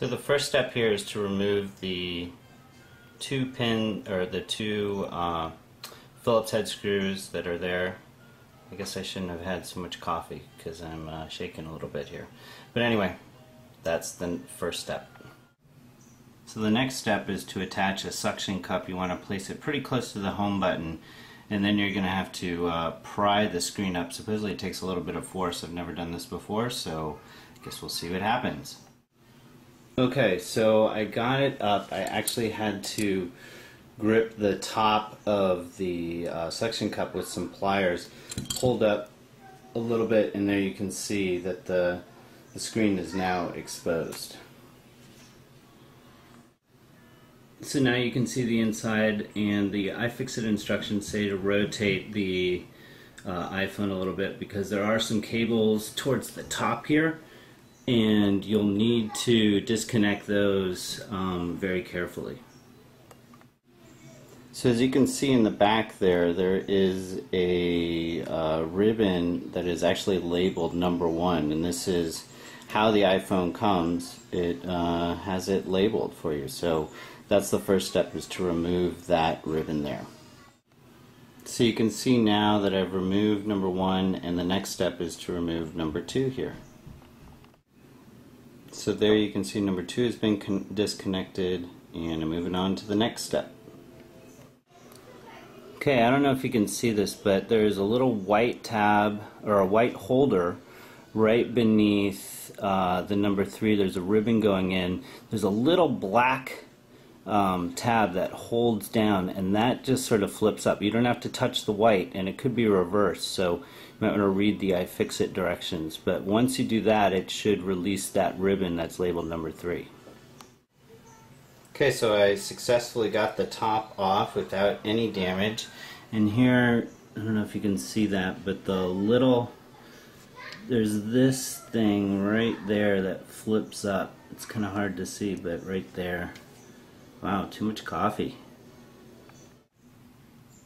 So the first step here is to remove the two Phillips head screws that are there. I guess I shouldn't have had so much coffee because I'm shaking a little bit here. But anyway, that's the first step. So the next step is to attach a suction cup. You want to place it pretty close to the home button, and then you're going to have to pry the screen up. Supposedly it takes a little bit of force. I've never done this before, so I guess we'll see what happens. Okay, so I got it up. I actually had to grip the top of the suction cup with some pliers, pulled up a little bit, and there you can see that the screen is now exposed. So now you can see the inside, and the iFixit instructions say to rotate the iPhone a little bit because there are some cables towards the top here, and you'll need to disconnect those very carefully. So as you can see in the back there is a ribbon that is actually labeled number 1, and this is how the iPhone comes. It has it labeled for you. So that's the first step, is to remove that ribbon there. So you can see now that I've removed number 1, and the next step is to remove number 2 here. So there you can see number 2 has been disconnected, and I'm moving on to the next step. Okay, I don't know if you can see this, but there's a little white tab, or a white holder, right beneath the number 3. There's a ribbon going in. There's a little black tab that holds down, and that just sort of flips up. You don't have to touch the white, and it could be reversed, so you might want to read the iFixit directions. But once you do that, it should release that ribbon that's labeled number 3. Okay, so I successfully got the top off without any damage, and here, I don't know if you can see that, but there's this thing right there that flips up. It's kind of hard to see, but right there. Wow, too much coffee.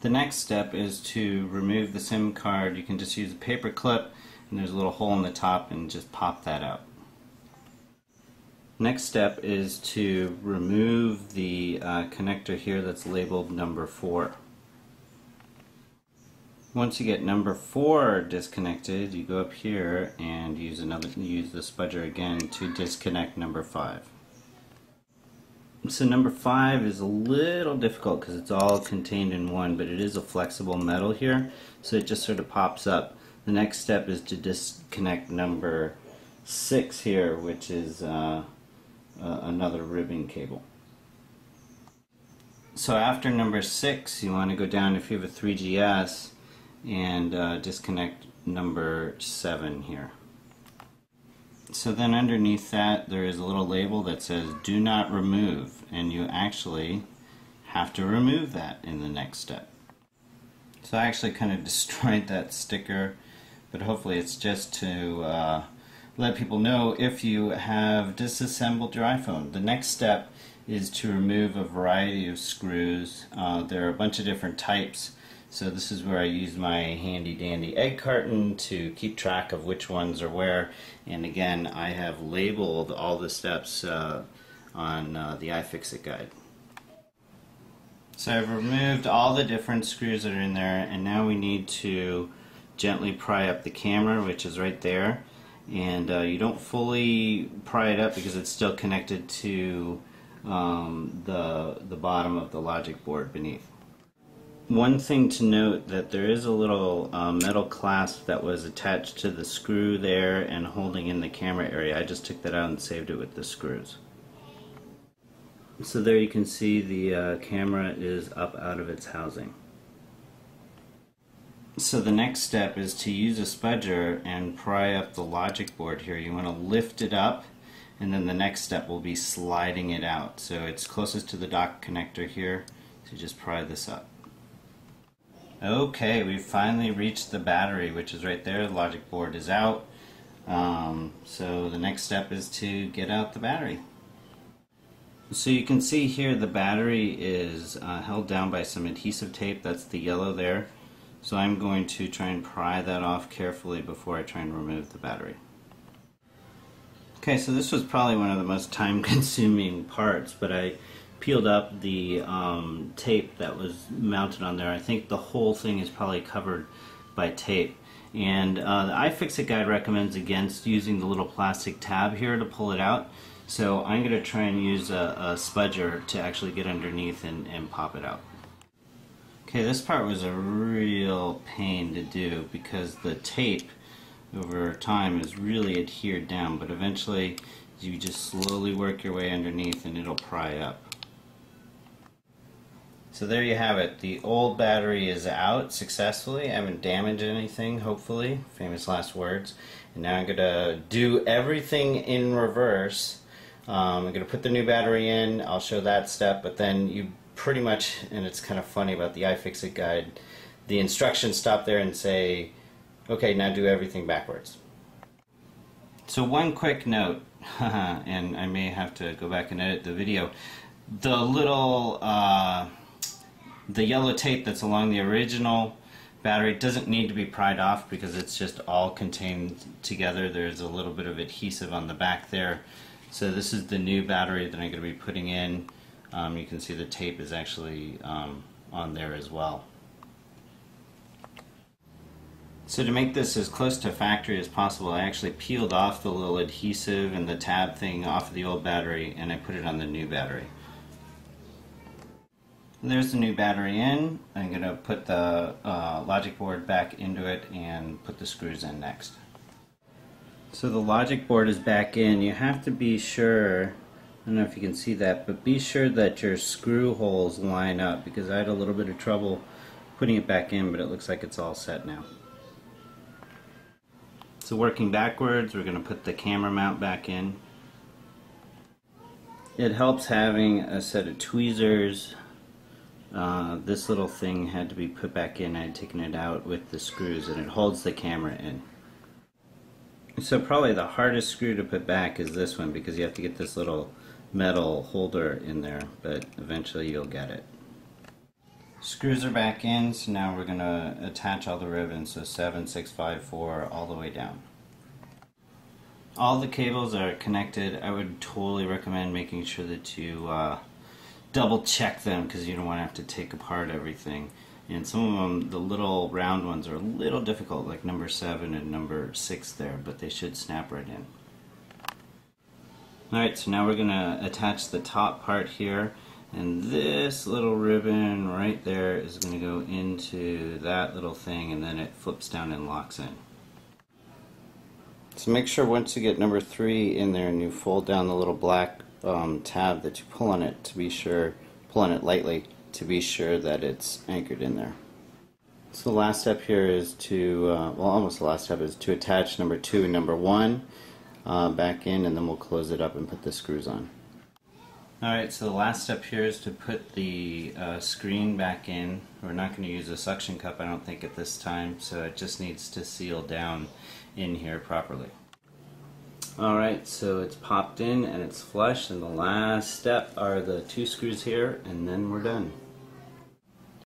The next step is to remove the SIM card. You can just use a paper clip, and there's a little hole in the top, and just pop that out. Next step is to remove the connector here that's labeled number 4. Once you get number 4 disconnected, you go up here and use the spudger again to disconnect number 5. So number 5 is a little difficult because it's all contained in one, but it is a flexible metal here, so it just sort of pops up. The next step is to disconnect number 6 here, which is another ribbon cable. So after number 6, you want to go down, if you have a 3GS, and disconnect number 7 here. So then underneath that there is a little label that says do not remove, and you actually have to remove that in the next step. So I actually kind of destroyed that sticker, but hopefully it's just to let people know if you have disassembled your iPhone. The next step is to remove a variety of screws. There are a bunch of different types, so this is where I use my handy dandy egg carton to keep track of which ones are where, and again I have labeled all the steps on the iFixit guide. So I've removed all the different screws that are in there, and now we need to gently pry up the camera, which is right there. And you don't fully pry it up because it's still connected to the bottom of the logic board beneath. One thing to note, that there is a little metal clasp that was attached to the screw there and holding in the camera area. I just took that out and saved it with the screws. So there you can see the camera is up out of its housing. So the next step is to use a spudger and pry up the logic board here. You want to lift it up, and then the next step will be sliding it out. So it's closest to the dock connector here, so just pry this up. Okay, we've finally reached the battery, which is right there. The logic board is out. So the next step is to get out the battery. So you can see here the battery is held down by some adhesive tape. That's the yellow there. So I'm going to try and pry that off carefully before I try and remove the battery. Okay, so this was probably one of the most time-consuming parts, but I peeled up the tape that was mounted on there. I think the whole thing is probably covered by tape. And the iFixit guide recommends against using the little plastic tab here to pull it out. So I'm going to try and use a spudger to actually get underneath and pop it out. Okay, this part was a real pain to do because the tape over time is really adhered down, but eventually you just slowly work your way underneath and it'll pry up. So there you have it. The old battery is out successfully. I haven't damaged anything, hopefully. Famous last words. And now I'm going to do everything in reverse. I'm going to put the new battery in. I'll show that step, but then you pretty much, and it's kind of funny about the iFixit guide, the instructions stop there and say, okay, now do everything backwards. So one quick note, and I may have to go back and edit the video. The little, the yellow tape that's along the original battery doesn't need to be pried off because it's just all contained together. There's a little bit of adhesive on the back there. So this is the new battery that I'm going to be putting in. You can see the tape is actually on there as well. So to make this as close to factory as possible, I actually peeled off the little adhesive and the tab thing off of the old battery and I put it on the new battery. There's the new battery in. I'm going to put the logic board back into it and put the screws in next. So the logic board is back in. You have to be sure, I don't know if you can see that, but be sure that your screw holes line up because I had a little bit of trouble putting it back in, but it looks like it's all set now. So working backwards, we're going to put the camera mount back in. It helps having a set of tweezers. This little thing had to be put back in. I had taken it out with the screws and it holds the camera in. So probably the hardest screw to put back is this one because you have to get this little metal holder in there, but eventually you'll get it. Screws are back in, so now we're going to attach all the ribbons, so 7, 6, 5, 4, all the way down. All the cables are connected. I would totally recommend making sure that you double check them because you don't want to have to take apart everything. And some of them, the little round ones, are a little difficult, like number 7 and number 6 there, but they should snap right in. Alright, so now we're going to attach the top part here. And this little ribbon right there is going to go into that little thing and then it flips down and locks in. So make sure once you get number 3 in there and you fold down the little black tab that you pull on it to be sure, pull on it lightly to be sure that it's anchored in there. So the last step here is to, well almost the last step is to attach number 2 and number 1 back in and then we'll close it up and put the screws on. Alright, so the last step here is to put the screen back in. We're not going to use a suction cup, I don't think, at this time, so it just needs to seal down in here properly. Alright, so it's popped in and it's flush, and the last step are the 2 screws here, and then we're done.